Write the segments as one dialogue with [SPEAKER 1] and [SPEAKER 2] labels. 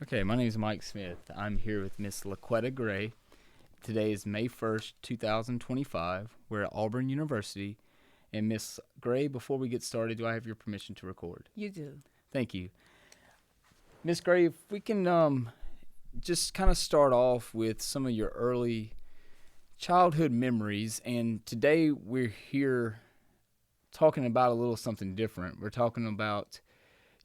[SPEAKER 1] Okay, my name is Mike Smith. I'm here with Miss Laquetta Gray. Today is May 1st, 2025. We're at Auburn University. And Miss Gray, before we get started, do I have your permission to record?
[SPEAKER 2] You do.
[SPEAKER 1] Thank you. Miss Gray, if we can just kind of start off with some of your early childhood memories. And today we're here talking about a little something different. We're talking about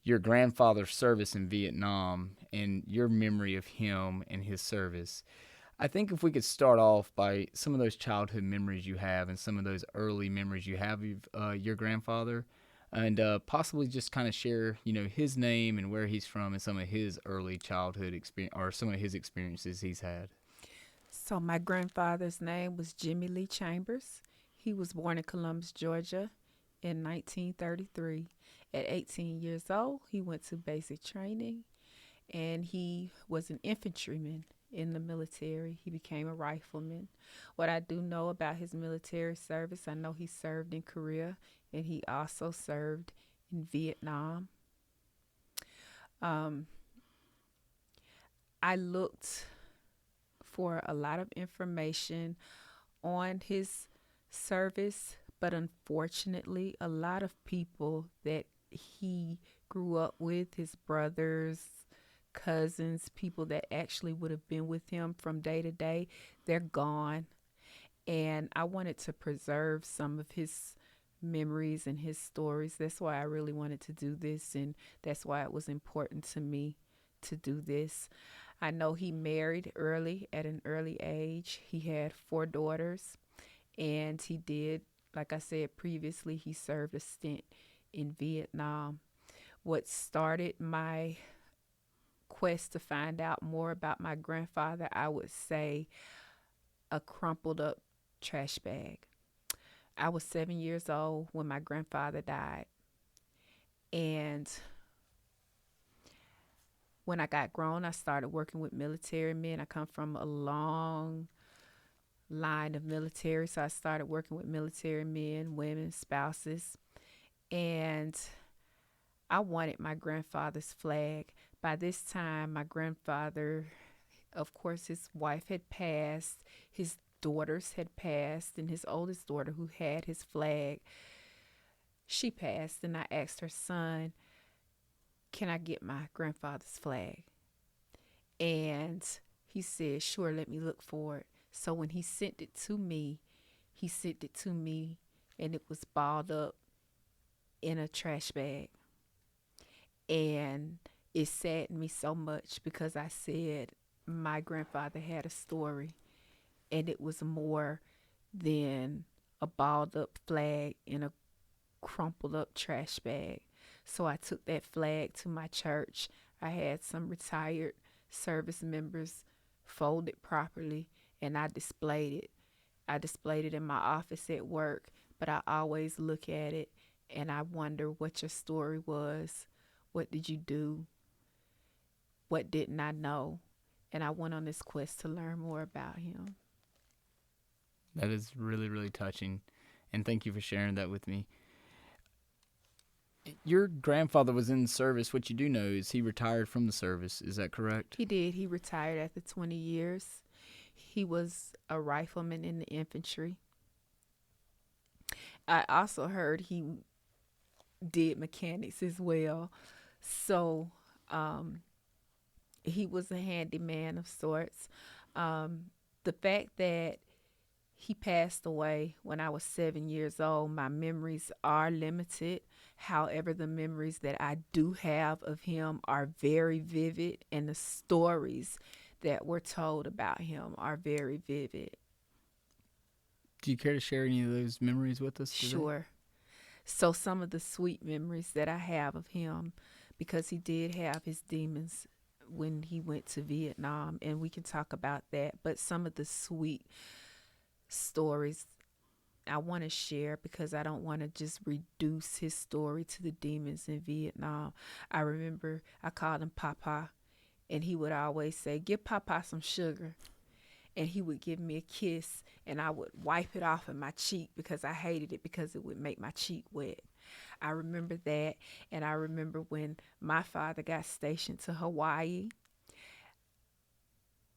[SPEAKER 1] your grandfather's service in Vietnam and your memory of him and his service. I think if we could start off by some of those childhood memories you have and some of those early memories you have of your grandfather, and possibly just kind of share, his name and where he's from and some of his early childhood experience or some of his experiences he's had.
[SPEAKER 2] So my grandfather's name was Jimmie Chambers. He was born in Columbus, Georgia in 1933. At 18 years old, he went to basic training and he was an infantryman in the military. He became a rifleman. What I do know about his military service, I know he served in Korea and he also served in Vietnam. Um, I looked for a lot of information on his service, but unfortunately, a lot of people that he grew up with, his brothers, cousins, people that actually would have been with him from day to day, they're gone. And I wanted to preserve some of his memories and his stories. That's why I really wanted to do this, and that's why it was important to me to do this. I know he married early at an early age. He had four daughters, and he did, like I said previously, he served a stint in Vietnam. What started my quest to find out more about my grandfather, I would say a crumpled up trash bag. I was 7 years old when my grandfather died. And when I got grown, I started working with military men. I come from a long line of military, so I started working with military men, women, spouses. And I wanted my grandfather's flag. By this time, my grandfather, of course, his wife had passed, his daughters had passed, and his oldest daughter, who had his flag, she passed. And I asked her son, "Can I get my grandfather's flag?" And he said, "Sure, let me look for it." So when he sent it to me, and it was balled up in a trash bag. And it saddened me so much because I said my grandfather had a story, and it was more than a balled up flag in a crumpled up trash bag. So I took that flag to my church. I had some retired service members fold it properly, and I displayed it. I displayed it in my office at work, but I always look at it and I wonder what your story was. What did you do? What didn't I know? And I went on this quest to learn more about him.
[SPEAKER 1] That is really, really touching. And thank you for sharing that with me. Your grandfather was in service. What you do know is he retired from the service. Is that correct?
[SPEAKER 2] He did. He retired after 20 years. He was a rifleman in the infantry. I also heard he did mechanics as well. So um, he was a handyman of sorts. The fact that he passed away when I was 7 years old, my memories are limited. However, the memories that I do have of him are very vivid, and the stories that were told about him are very vivid.
[SPEAKER 1] Do you care to share any of those memories with us today?
[SPEAKER 2] Sure. So, some of the sweet memories that I have of him, because he did have his demons when he went to Vietnam, and we can talk about that. But some of the sweet stories I want to share, because I don't want to just reduce his story to the demons in Vietnam. I remember I called him Papa, and he would always say, "Give Papa some sugar." And he would give me a kiss, and I would wipe it off of my cheek because I hated it because it would make my cheek wet. I remember that. And I remember when my father got stationed to Hawaii,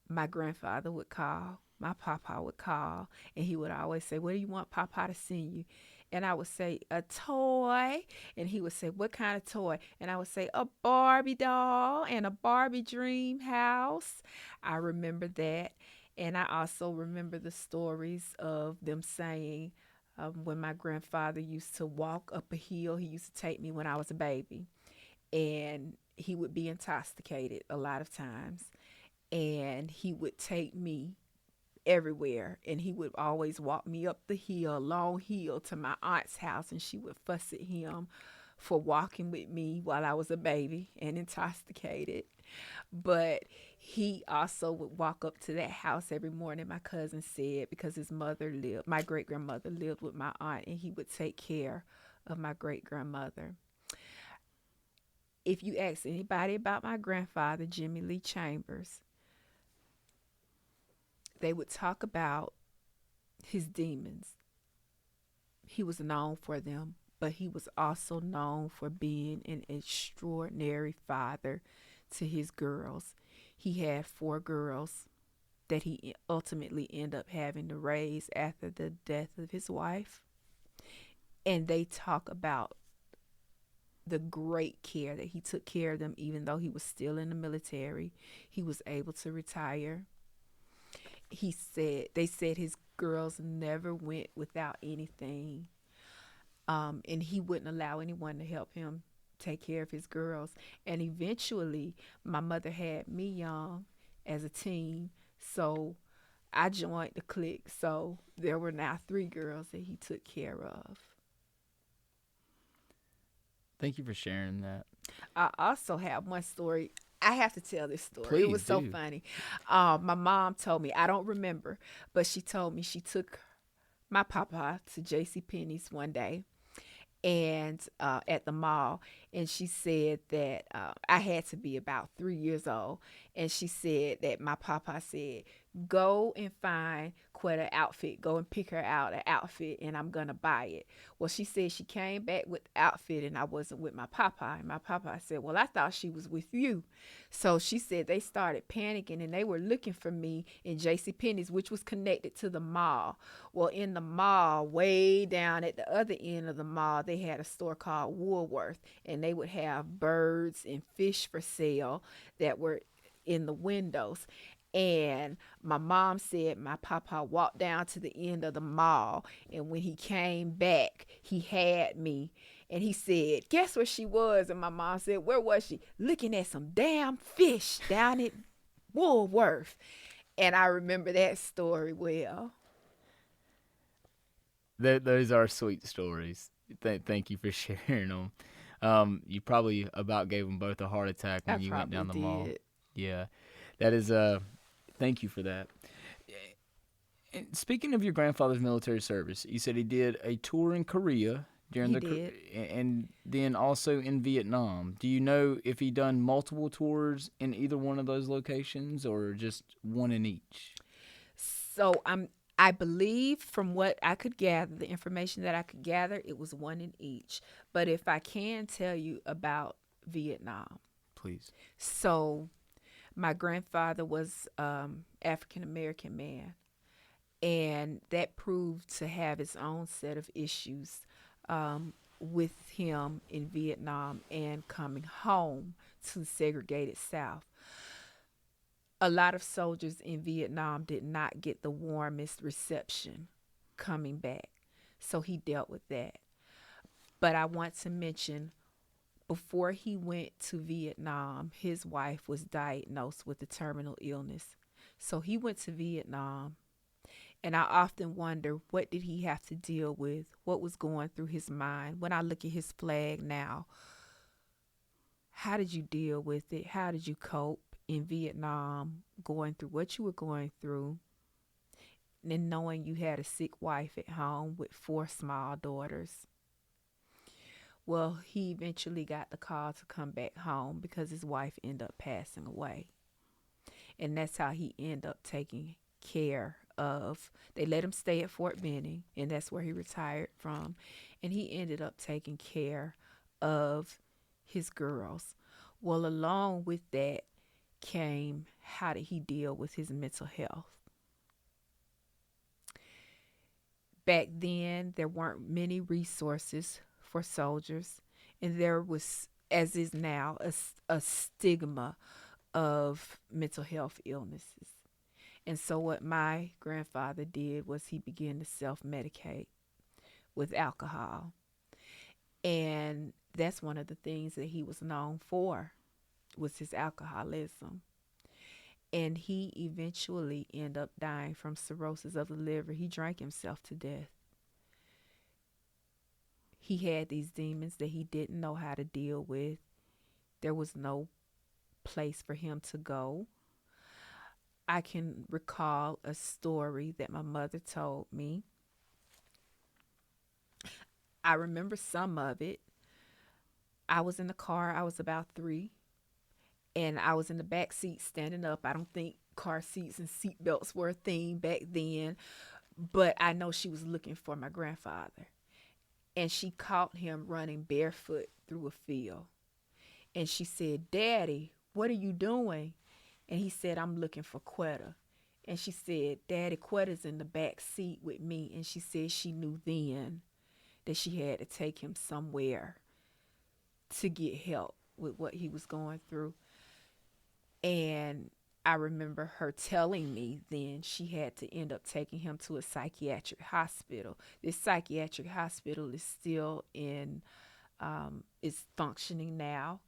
[SPEAKER 2] My grandfather would call, my papa would call, and he would always say, "What do you want papa to send you?" And I would say, "A toy." And he would say, "What kind of toy?" And I would say, "A Barbie doll and a Barbie dream house." I remember that. And I also remember the stories of them saying, when my grandfather used to walk up a hill, he used to take me when I was a baby, and he would be intoxicated a lot of times, and he would take me everywhere, and he would always walk me up the hill, long hill, to my aunt's house, and she would fuss at him for walking with me while I was a baby and intoxicated. But he also would walk up to that house every morning, my cousin said, because his mother lived, my great grandmother lived with my aunt, and he would take care of my great grandmother. If you ask anybody about my grandfather, Jimmie Lee Chambers, they would talk about his demons. He was known for them, but he was also known for being an extraordinary father to his girls. He had 4 girls that he ultimately ended up having to raise after the death of his wife. And they talk about the great care that he took care of them, even though he was still in the military. He was able to retire. They said his girls never went without anything. And he wouldn't allow anyone to help him take care of his girls. And eventually, my mother had me young as a teen, so I joined the clique. So there were now 3 girls that he took care of.
[SPEAKER 1] Thank you for sharing that.
[SPEAKER 2] I also have one story. I have to tell this story.
[SPEAKER 1] Please
[SPEAKER 2] It was so
[SPEAKER 1] do.
[SPEAKER 2] funny. My mom told me, I don't remember, but she told me she took my papa to J.C. Penney's one day, and at the mall, and she said that I had to be about 3 years old, and she said that my papa said, "Go and find Quetta outfit. Go and pick her out an outfit, and I'm gonna buy it." Well, she said she came back with the outfit, and I wasn't with my papa. And my papa said, "Well, I thought she was with you." So she said they started panicking, and they were looking for me in J.C. Penney's, which was connected to the mall. Well, in the mall, way down at the other end of the mall, they had a store called Woolworth, and they would have birds and fish for sale that were in the windows. And my mom said my papa walked down to the end of the mall, and when he came back, he had me, and he said, "Guess where she was?" And my mom said, "Where was she?" "Looking at some damn fish down at Woolworth." And I remember that story well.
[SPEAKER 1] Those are sweet stories. Thank you for sharing them. You probably about gave them both a heart attack
[SPEAKER 2] I
[SPEAKER 1] when you went
[SPEAKER 2] probably
[SPEAKER 1] down the mall.
[SPEAKER 2] did.
[SPEAKER 1] Yeah, that is thank you for that. And speaking of your grandfather's military service, you said he did a tour in Korea during
[SPEAKER 2] He
[SPEAKER 1] the
[SPEAKER 2] did.
[SPEAKER 1] and then also in Vietnam. Do you know if he done multiple tours in either one of those locations or just one in each?
[SPEAKER 2] So I believe from what I could gather, the information that I could gather, it was one in each. But if I can tell you about Vietnam.
[SPEAKER 1] Please.
[SPEAKER 2] So my grandfather was African American man, and that proved to have its own set of issues with him in Vietnam and coming home to the segregated South. A lot of soldiers in Vietnam did not get the warmest reception coming back, so he dealt with that. But I want to mention, before he went to Vietnam, his wife was diagnosed with a terminal illness. So he went to Vietnam, and I often wonder, what did he have to deal with? What was going through his mind? When I look at his flag now, how did you deal with it? How did you cope in Vietnam, going through what you were going through, and knowing you had a sick wife at home with 4 small daughters? Well, he eventually got the call to come back home because his wife ended up passing away. And that's how he ended up taking care of. They let him stay at Fort Benning, and that's where he retired from. And he ended up taking care of his girls. Well, along with that became, how did he deal with his mental health? Back then, there weren't many resources for soldiers, and there was, as is now, a stigma of mental health illnesses. And so, what my grandfather did was he began to self medicate with alcohol. And that's one of the things that he was known for, was his alcoholism. And he eventually ended up dying from cirrhosis of the liver. He drank himself to death. He had these demons that he didn't know how to deal with. There was no place for him to go. I can recall a story that my mother told me. I remember some of it. I was in the car. I was about 3. And I was in the back seat standing up. I don't think car seats and seat belts were a thing back then. But I know she was looking for my grandfather. And she caught him running barefoot through a field. And she said, "Daddy, what are you doing?" And he said, "I'm looking for Quetta." And she said, "Daddy, Quetta's in the back seat with me." And she said she knew then that she had to take him somewhere to get help with what he was going through. And I remember her telling me then she had to end up taking him to a psychiatric hospital. This psychiatric hospital is still is functioning now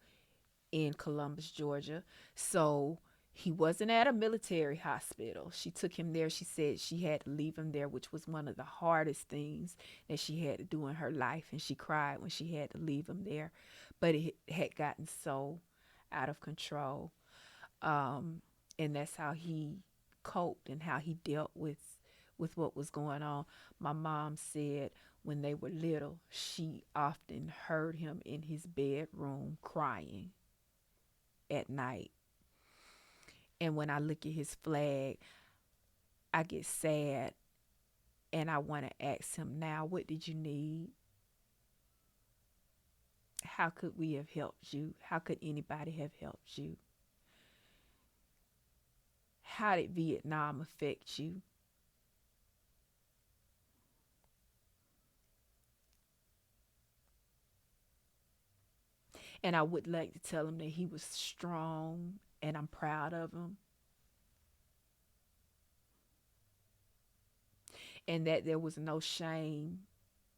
[SPEAKER 2] in Columbus, Georgia. So he wasn't at a military hospital. She took him there. She said she had to leave him there, which was one of the hardest things that she had to do in her life. And she cried when she had to leave him there. But it had gotten so out of control. And that's how he coped and how he dealt with what was going on. My mom said when they were little, she often heard him in his bedroom crying at night. And when I look at his flag, I get sad and I want to ask him now, what did you need? How could we have helped you? How could anybody have helped you? How did Vietnam affect you? And I would like to tell him that he was strong and I'm proud of him. And that there was no shame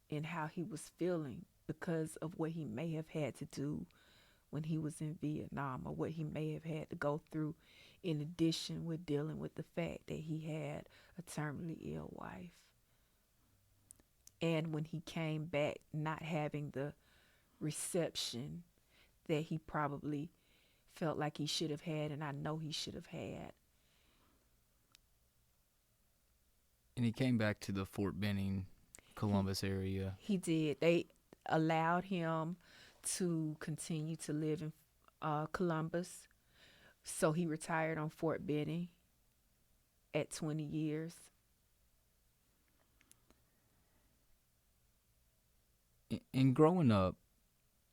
[SPEAKER 2] in how he was feeling because of what he may have had to do when he was in Vietnam, or what he may have had to go through in addition with dealing with the fact that he had a terminally ill wife. And when he came back, not having the reception that he probably felt like he should have had, and I know he should have had.
[SPEAKER 1] And he came back to the Fort Benning, Columbus area.
[SPEAKER 2] He did. They allowed him to continue to live in Columbus. So he retired on Fort Benning at 20 years.
[SPEAKER 1] And growing up,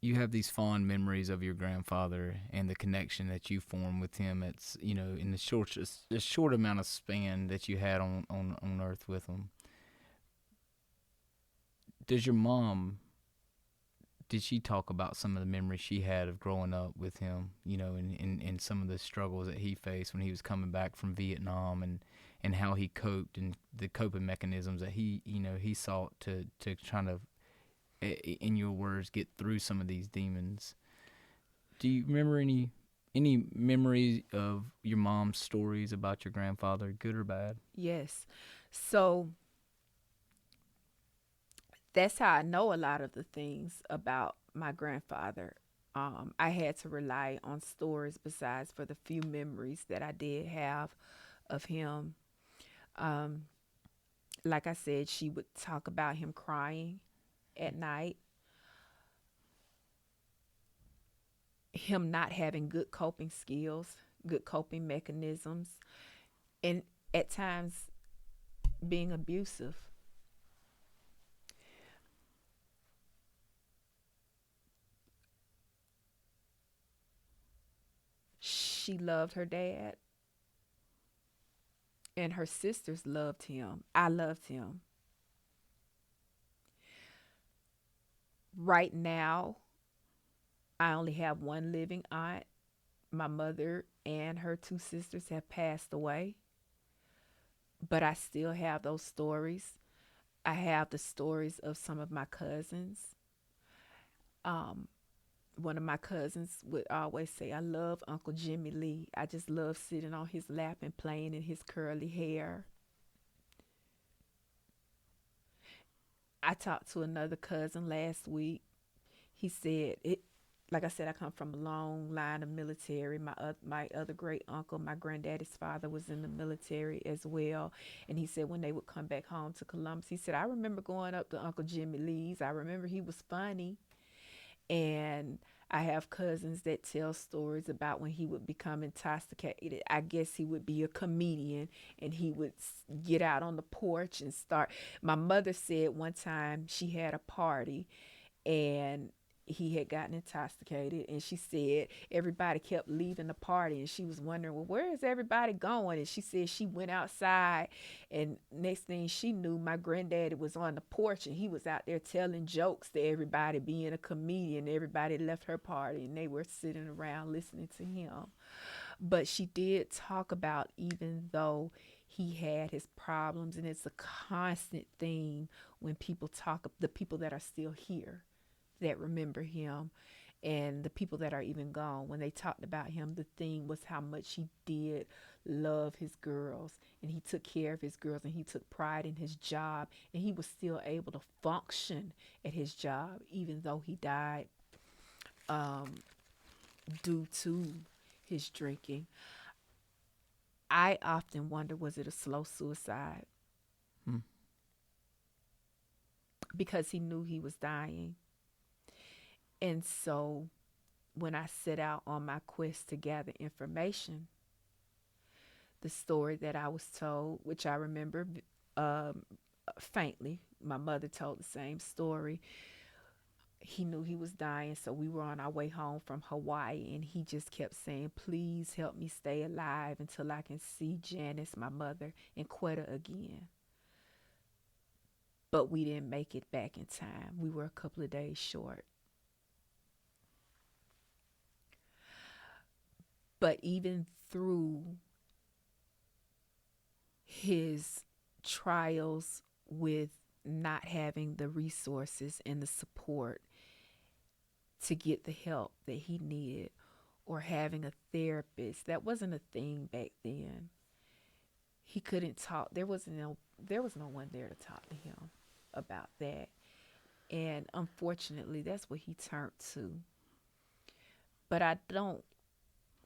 [SPEAKER 1] you have these fond memories of your grandfather and the connection that you formed with him. It's, in the short amount of span that you had on Earth with him. Does your mom, did she talk about some of the memories she had of growing up with him, and some of the struggles that he faced when he was coming back from Vietnam, and how he coped and the coping mechanisms that he sought to kind of, in your words, get through some of these demons? Do you remember any memories of your mom's stories about your grandfather, good or bad?
[SPEAKER 2] Yes. So that's how I know a lot of the things about my grandfather. I had to rely on stories besides for the few memories that I did have of him. Like I said, she would talk about him crying at night, him not having good coping skills, good coping mechanisms, and at times being abusive. She loved her dad, and her sisters loved him. I loved him. Right now, I only have one living aunt. My mother and her two sisters have passed away, but I still have those stories. I have the stories of some of my cousins. Um, One of my cousins would always say, I love Uncle Jimmie Lee. I just love sitting on his lap and playing in his curly hair. I talked to another cousin last week. He said, it, like I said, I come from a long line of military. My other great uncle, my granddaddy's father, was in the military as well. And he said when they would come back home to Columbus, he said, I remember going up to Uncle Jimmie Lee's. I remember he was funny. And I have cousins that tell stories about when he would become intoxicated. I guess he would be a comedian and he would get out on the porch and start. My mother said one time she had a party and he had gotten intoxicated, and she said everybody kept leaving the party and she was wondering, well, where is everybody going? And she said she went outside, and next thing she knew, my granddaddy was on the porch and he was out there telling jokes to everybody, being a comedian. Everybody left her party and they were sitting around listening to him. But she did talk about, even though he had his problems, and it's a constant theme when people talk, the people that are still here that remember him and the people that are even gone, when they talked about him, the thing was how much he did love his girls, and he took care of his girls, and he took pride in his job, and he was still able to function at his job even though he died um, due to his drinking. I often wonder, was it a slow suicide?
[SPEAKER 1] Hmm.
[SPEAKER 2] Because he knew he was dying. And so when I set out on my quest to gather information, the story that I was told, which I remember um, faintly, my mother told the same story. He knew he was dying, so we were on our way home from Hawaii, and he just kept saying, please help me stay alive until I can see Janice, my mother, and Quetta again. But we didn't make it back in time. We were a couple of days short. But even through his trials with not having the resources and the support to get the help that he needed, or having a therapist, that wasn't a thing back then. He couldn't talk. There was no one there to talk to him about that. And unfortunately, that's what he turned to. But I don't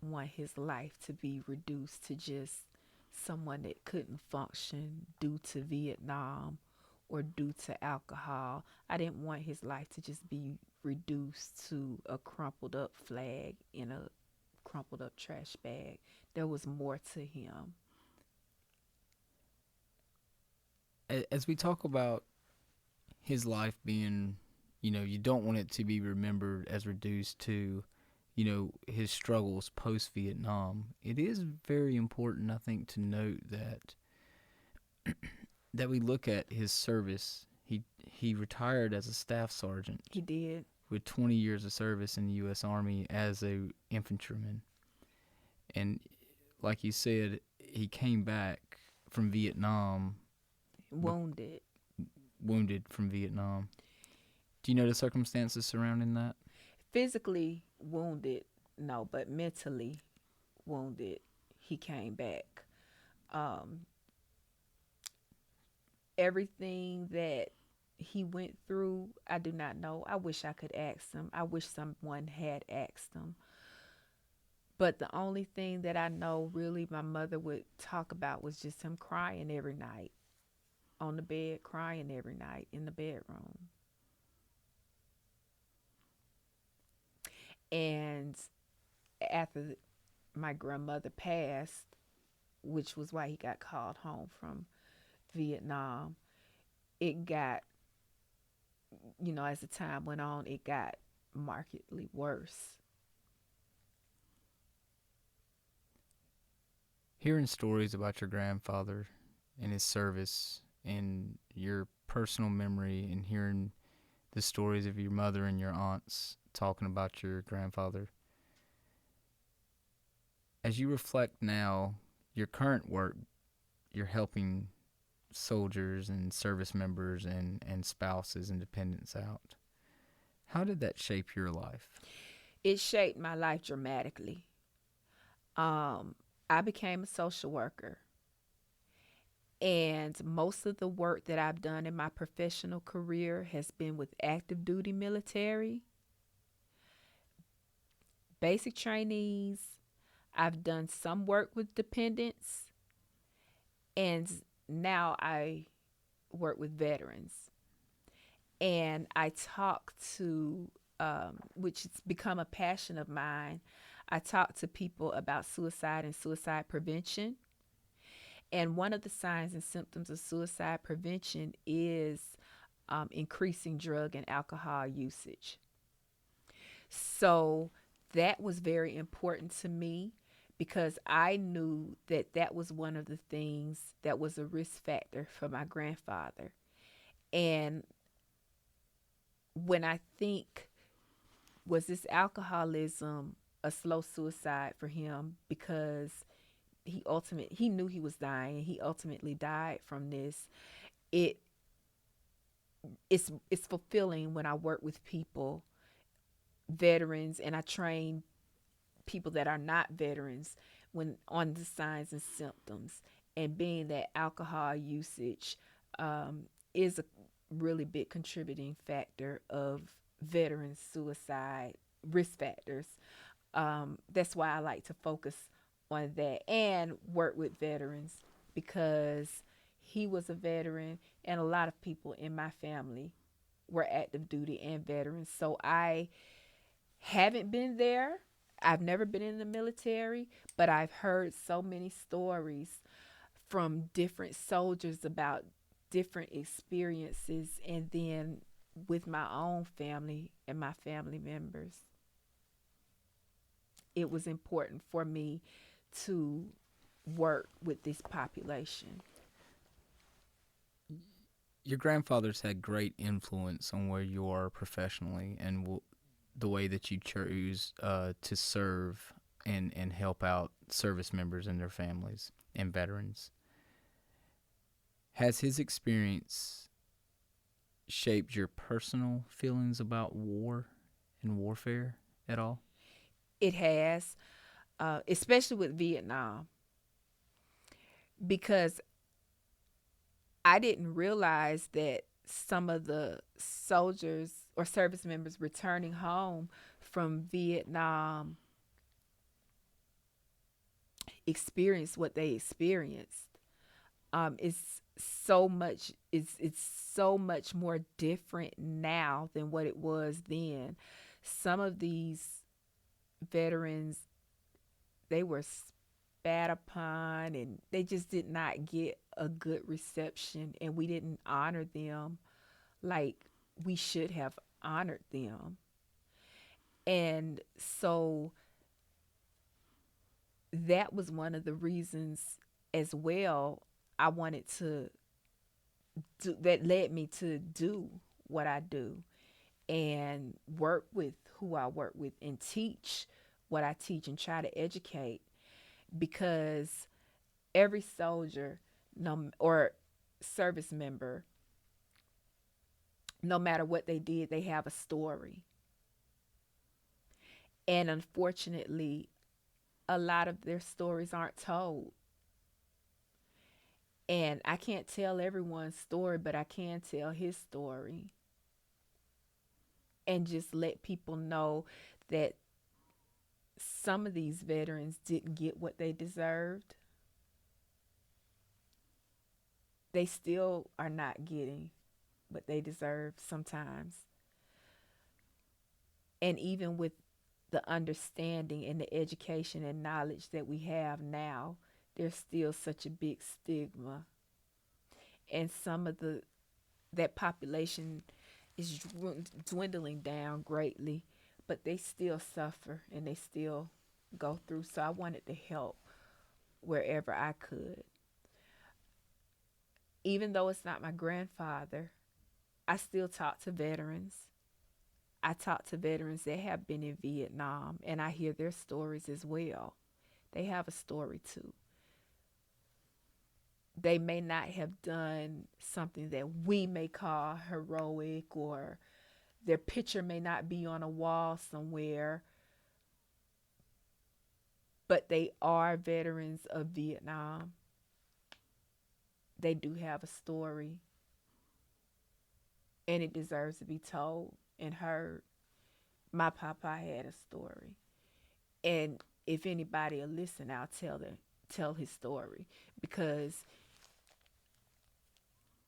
[SPEAKER 2] want his life to be reduced to just someone that couldn't function due to Vietnam or due to alcohol. I didn't want his life to just be reduced to a crumpled up flag in a crumpled up trash bag. There was more to him.
[SPEAKER 1] As we talk about his life being, you don't want it to be remembered as reduced to, his struggles post Vietnam. It is very important, I think, to note that that we look at his service. He retired as a staff sergeant.
[SPEAKER 2] He did.
[SPEAKER 1] With 20 years of service in the U.S. Army as a infantryman, and like you said, he came back from Vietnam
[SPEAKER 2] Wounded.
[SPEAKER 1] wounded from Vietnam. Do you know the circumstances surrounding that?
[SPEAKER 2] Physically wounded, no, but mentally wounded. He came back. Um, Everything that he went through, I do not know. I wish I could ask him. I wish someone had asked him. But the only thing that I know really my mother would talk about was just him crying every night on the bed, crying every night in the bedroom. And after my grandmother passed, which was why he got called home from Vietnam, it got, as the time went on, it got markedly worse.
[SPEAKER 1] Hearing stories about your grandfather and his service and your personal memory, and hearing the stories of your mother and your aunts talking about your grandfather, as you reflect now, your current work, you're helping soldiers and service members and spouses and dependents out. How did that shape your life?
[SPEAKER 2] It shaped my life dramatically. Um, I became a social worker, and most of the work that I've done in my professional career has been with active duty military, basic trainees. I've done some work with dependents, and now I work with veterans. And I talk to, which has become a passion of mine, I talk to people about suicide and suicide prevention. And one of the signs and symptoms of suicide prevention is increasing drug and alcohol usage. So that was very important to me because I knew that that was one of the things that was a risk factor for my grandfather. And when I think, was this alcoholism a slow suicide for him because he knew he was dying and he ultimately died from this. It it's fulfilling when I work with people, veterans, and I train people that are not veterans when on the signs and symptoms, and being that alcohol usage is a really big contributing factor of veteran suicide risk factors. That's why I like to focus on that and work with veterans because he was a veteran and a lot of people in my family were active duty and veterans. So I haven't been there. I've never been in the military, but I've heard so many stories from different soldiers about different experiences, and then with my own family and my family members, it was important for me to work with this population.
[SPEAKER 1] Your grandfather's had great influence on where you are professionally and the way that you choose to serve and help out service members and their families and veterans. Has his experience shaped your personal feelings about war and warfare at all?
[SPEAKER 2] It has, especially with Vietnam, because I didn't realize that some of the soldiers or service members returning home from Vietnam experienced what they experienced. It's so much more different now than what it was then. Some of these veterans, they were spat upon and they just did not get a good reception, and we didn't honor them like we should have honored them. And so that was one of the reasons as well I wanted to do, that led me to do what I do and work with who I work with and teach what I teach and try to educate, because every soldier, no, or service member, no matter what they did, they have a story. And unfortunately, a lot of their stories aren't told. And I can't tell everyone's story, but I can tell his story and just let people know that some of these veterans didn't get what they deserved. They still are not getting what they deserve sometimes. And even with the understanding and the education and knowledge that we have now, there's still such a big stigma. And some of the that population is dwindling down greatly, but they still suffer and they still go through. So I wanted to help wherever I could. Even though it's not my grandfather, I still talk to veterans. I talk to veterans that have been in Vietnam, and I hear their stories as well. They have a story too. They may not have done something that we may call heroic, or their picture may not be on a wall somewhere, but they are veterans of Vietnam. They do have a story, and it deserves to be told and heard. My papa had a story, and if anybody will listen, I'll tell his story, because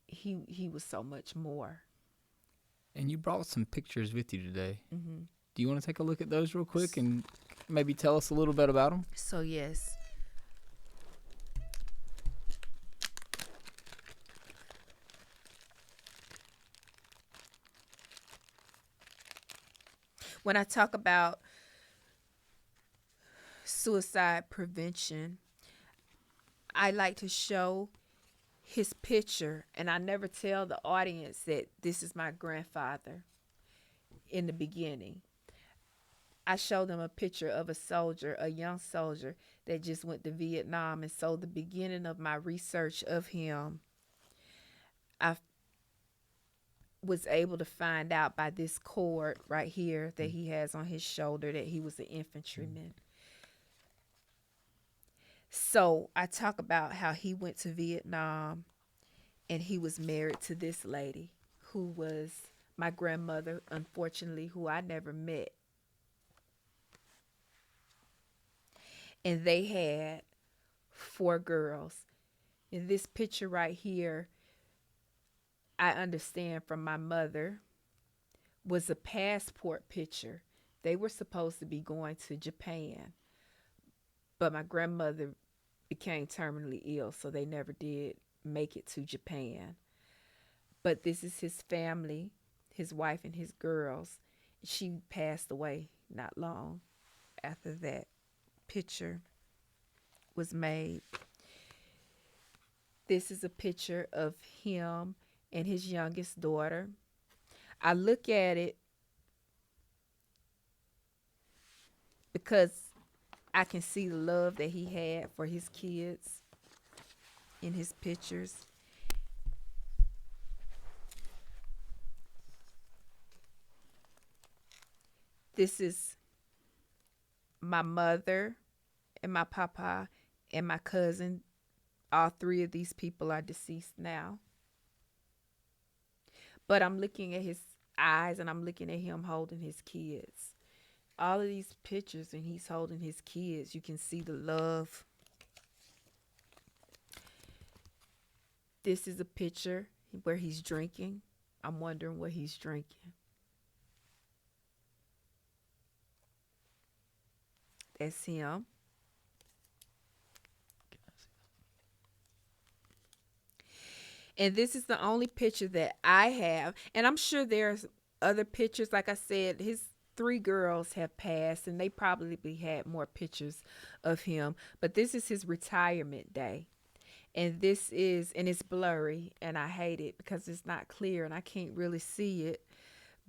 [SPEAKER 2] he was so much more.
[SPEAKER 1] And you brought some pictures with you today.
[SPEAKER 2] Mm-hmm.
[SPEAKER 1] Do you want to take a look at those real quick and maybe tell us a little bit about them?
[SPEAKER 2] So yes, when I talk about suicide prevention, I like to show his picture, and I never tell the audience that this is my grandfather in the beginning. I show them a picture of a soldier, a young soldier that just went to Vietnam. And so the beginning of my research of him, I was able to find out by this cord right here that he has on his shoulder that he was an infantryman. So I talk about how he went to Vietnam and he was married to this lady who was my grandmother, unfortunately, who I never met. And they had 4 girls. In this picture right here, I understand from my mother, was a passport picture. They were supposed to be going to Japan, but my grandmother became terminally ill, so they never did make it to Japan. But this is his family, his wife and his girls. She passed away not long after that picture was made. This is a picture of him and his youngest daughter. I look at it because I can see the love that he had for his kids in his pictures. This is my mother and my papa and my cousin. All 3 of these people are deceased now. But I'm looking at his eyes and I'm looking at him holding his kids. All of these pictures and he's holding his kids. You can see the love. This is a picture where he's drinking. I'm wondering what he's drinking. That's him. And this is the only picture that I have. And I'm sure there's other pictures. Like I said, his 3 girls have passed, and they probably had more pictures of him. But this is his retirement day. And this is, and it's blurry, and I hate it because it's not clear and I can't really see it.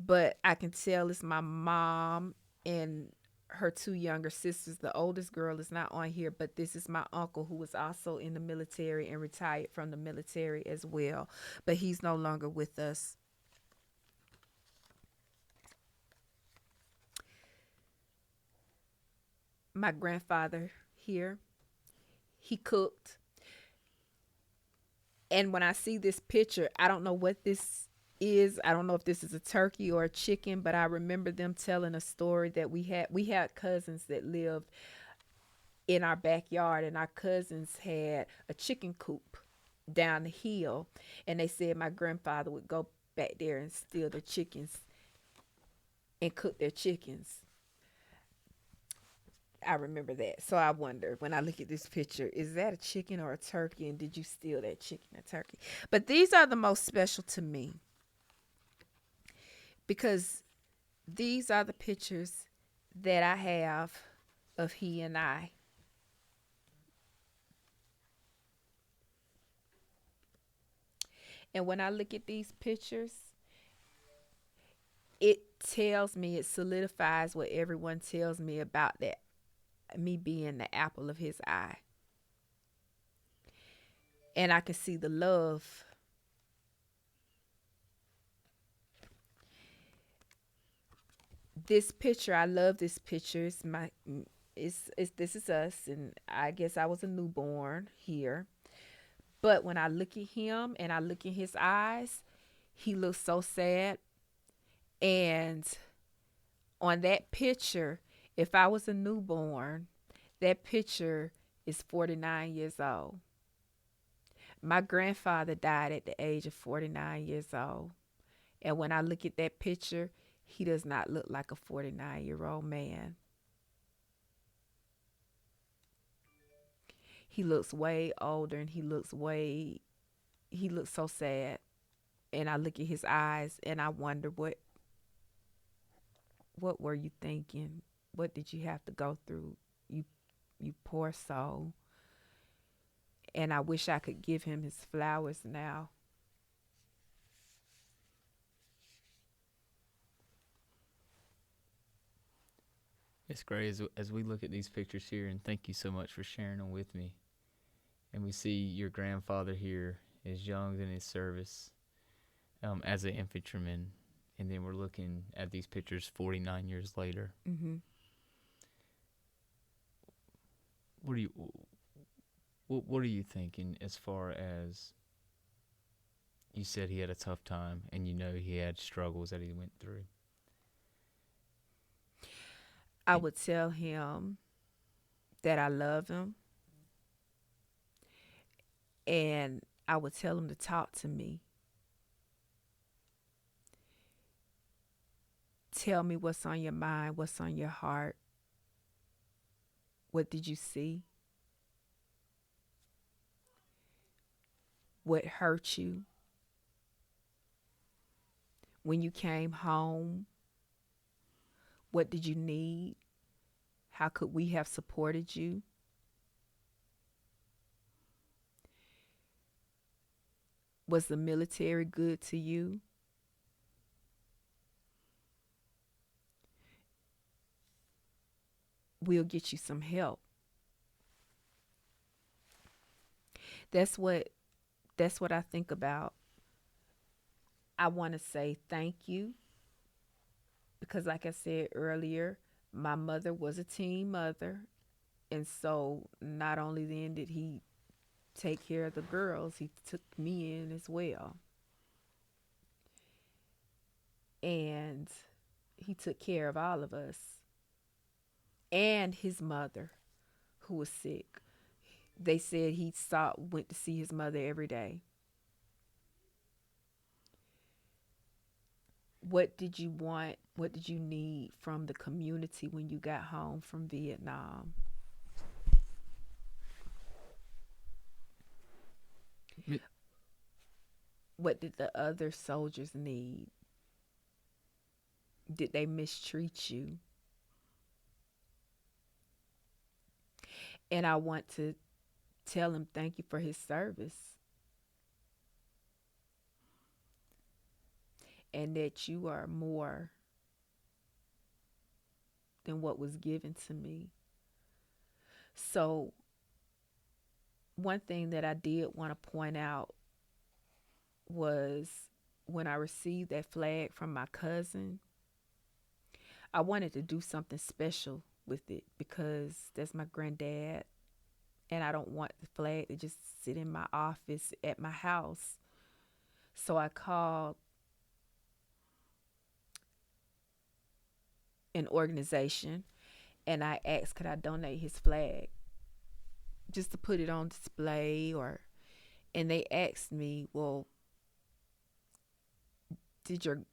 [SPEAKER 2] But I can tell it's my mom and her 2 younger sisters. The oldest girl is not on here, but this is my uncle, who was also in the military and retired from the military as well, but he's no longer with us. My grandfather here, he cooked, and when I see this picture, I don't know what this is. I don't know if this is a turkey or a chicken, but I remember them telling a story that we had cousins that lived in our backyard, and our cousins had a chicken coop down the hill, and they said my grandfather would go back there and steal the chickens and cook their chickens. I remember that. So I wonder, when I look at this picture, is that a chicken or a turkey, and did you steal that chicken or turkey? But these are the most special to me, because these are the pictures that I have of he and I. And when I look at these pictures, it tells me, it solidifies what everyone tells me about that, me being the apple of his eye. And I can see the love. This picture, I love this picture. It's my, it's this is us, and I guess I was a newborn here. But when I look at him and I look in his eyes, he looks so sad. And on that picture, if I was a newborn, that picture is 49 years old. My grandfather died at the age of 49 years old. And when I look at that picture, he does not look like a 49-year-old man. He looks way older, and he looks so sad. And I look at his eyes and I wonder, what were you thinking? What did you have to go through? You poor soul. And I wish I could give him his flowers now.
[SPEAKER 1] It's great as we look at these pictures here, and thank you so much for sharing them with me. And we see your grandfather here is young in his service as an infantryman, and then we're looking at these pictures 49 years later.
[SPEAKER 2] Mm-hmm.
[SPEAKER 1] What are you thinking as far as, you said he had a tough time, and he had struggles that he went through?
[SPEAKER 2] I would tell him that I love him, and I would tell him to talk to me. Tell me what's on your mind, what's on your heart. What did you see? What hurt you? When you came home, what did you need? How could we have supported you? Was the military good to you? We'll get you some help. That's what I think about. I want to say thank you because, like I said earlier, my mother was a teen mother. And so not only then did he take care of the girls, he took me in as well. And he took care of all of us and his mother, who was sick. They said went to see his mother every day. What did you want? What did you need from the community when you got home from Vietnam? What did the other soldiers need? Did they mistreat you? And I want to tell him thank you for his service. And that you are more than what was given to me. So, one thing that I did want to point out was when I received that flag from my cousin, I wanted to do something special with it because that's my granddad, and I don't want the flag to just sit in my office at my house. So I called an organization and I asked, could I donate his flag just to put it on display? And they asked me, well, did your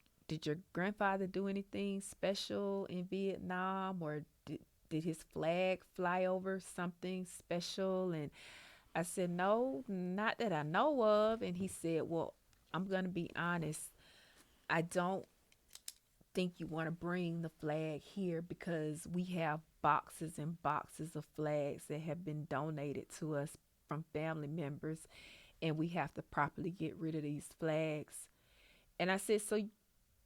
[SPEAKER 2] grandfather do anything special in Vietnam, or did his flag fly over something special? And I said, no, not that I know of. And he said, well, I'm going to be honest. I don't think you want to bring the flag here because we have boxes and boxes of flags that have been donated to us from family members. and we have to properly get rid of these flags. And I said, so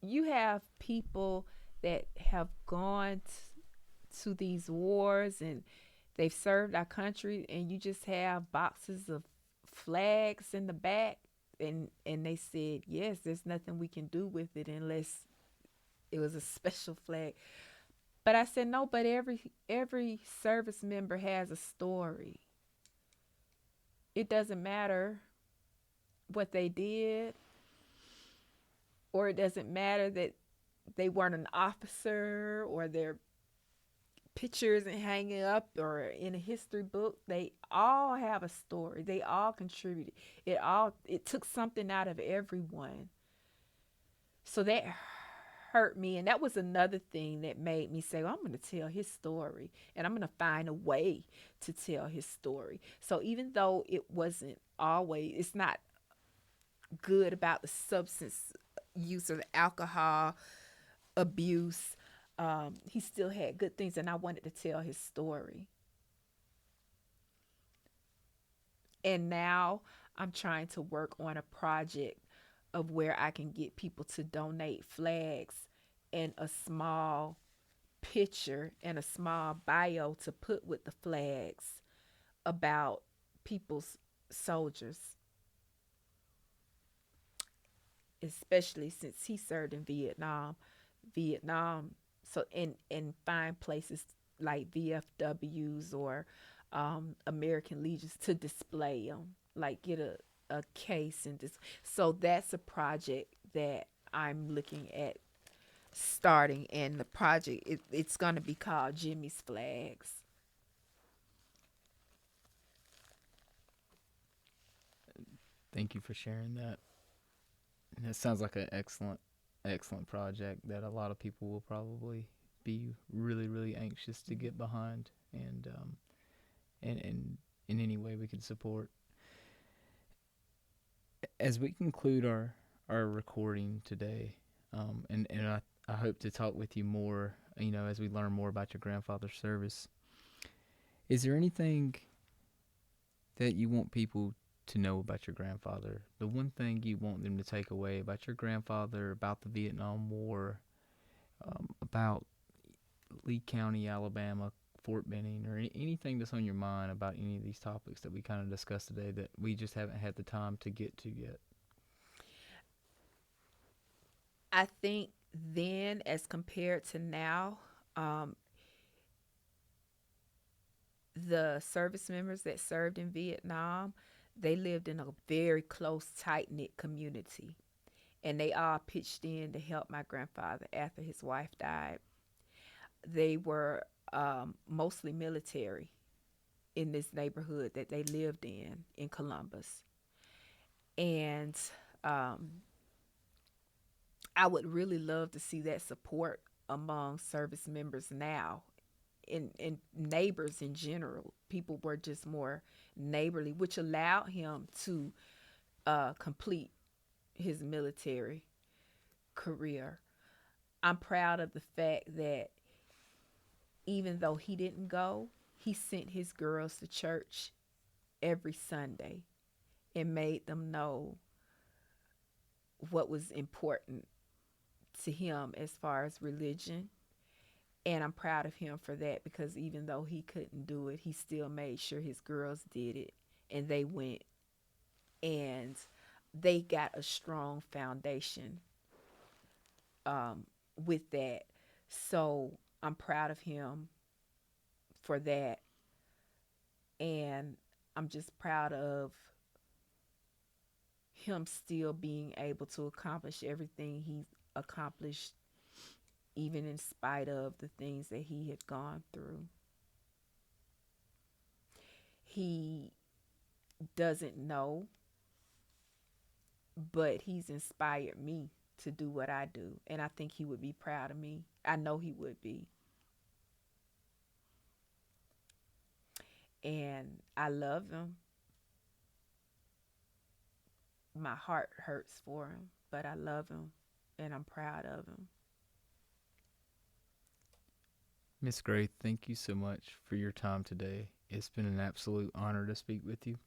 [SPEAKER 2] you have people that have gone to these wars and they've served our country, and you just have boxes of flags in the back. And they said, yes, there's nothing we can do with it unless it was a special flag. But I said, no, but every service member has a story. It doesn't matter what they did, or it doesn't matter that they weren't an officer, or their pictures and hanging up or in a history book. They all have a story. They all contributed. It took something out of everyone. So that hurt me, and that was another thing that made me say, well, I'm going to tell his story, and I'm going to find a way to tell his story. So even though it's not good about the substance use or the alcohol abuse, he still had good things, and I wanted to tell his story. And now I'm trying to work on a project of where I can get people to donate flags and a small picture and a small bio to put with the flags about people's soldiers, especially since he served in Vietnam. So and find places like VFWs or American Legions to display them, like get a case and just. So that's a project that I'm looking at starting, and the project it's going to be called Jimmie's Flags.
[SPEAKER 1] Thank you for sharing that. And that sounds like an excellent project that a lot of people will probably be really, really anxious to get behind, and in any way we can support. As we conclude our recording today, and I hope to talk with you more, as we learn more about your grandfather's service. Is there anything that you want people to know about your grandfather? The one thing you want them to take away about your grandfather, about the Vietnam War, about Lee County, Alabama, Fort Benning, or anything that's on your mind about any of these topics that we kind of discussed today that we just haven't had the time to get to yet?
[SPEAKER 2] I think then, as compared to now, the service members that served in Vietnam, they lived in a very close, tight knit community, and they all pitched in to help my grandfather after his wife died. They were mostly military in this neighborhood that they lived in Columbus. And I would really love to see that support among service members now, and neighbors in general. People were just more neighborly, which allowed him to complete his military career. I'm proud of the fact that even though he didn't go, he sent his girls to church every Sunday and made them know what was important to him as far as religion. And I'm proud of him for that, because even though he couldn't do it, he still made sure his girls did it, and they went, and they got a strong foundation with that. So I'm proud of him for that. And I'm just proud of him still being able to accomplish everything he accomplished, even in spite of the things that he had gone through. He doesn't know, but he's inspired me to do what I do. And I think he would be proud of me. I know he would be. And I love him. My heart hurts for him, but I love him and I'm proud of him.
[SPEAKER 1] Miss Gray, thank you so much for your time today. It's been an absolute honor to speak with you.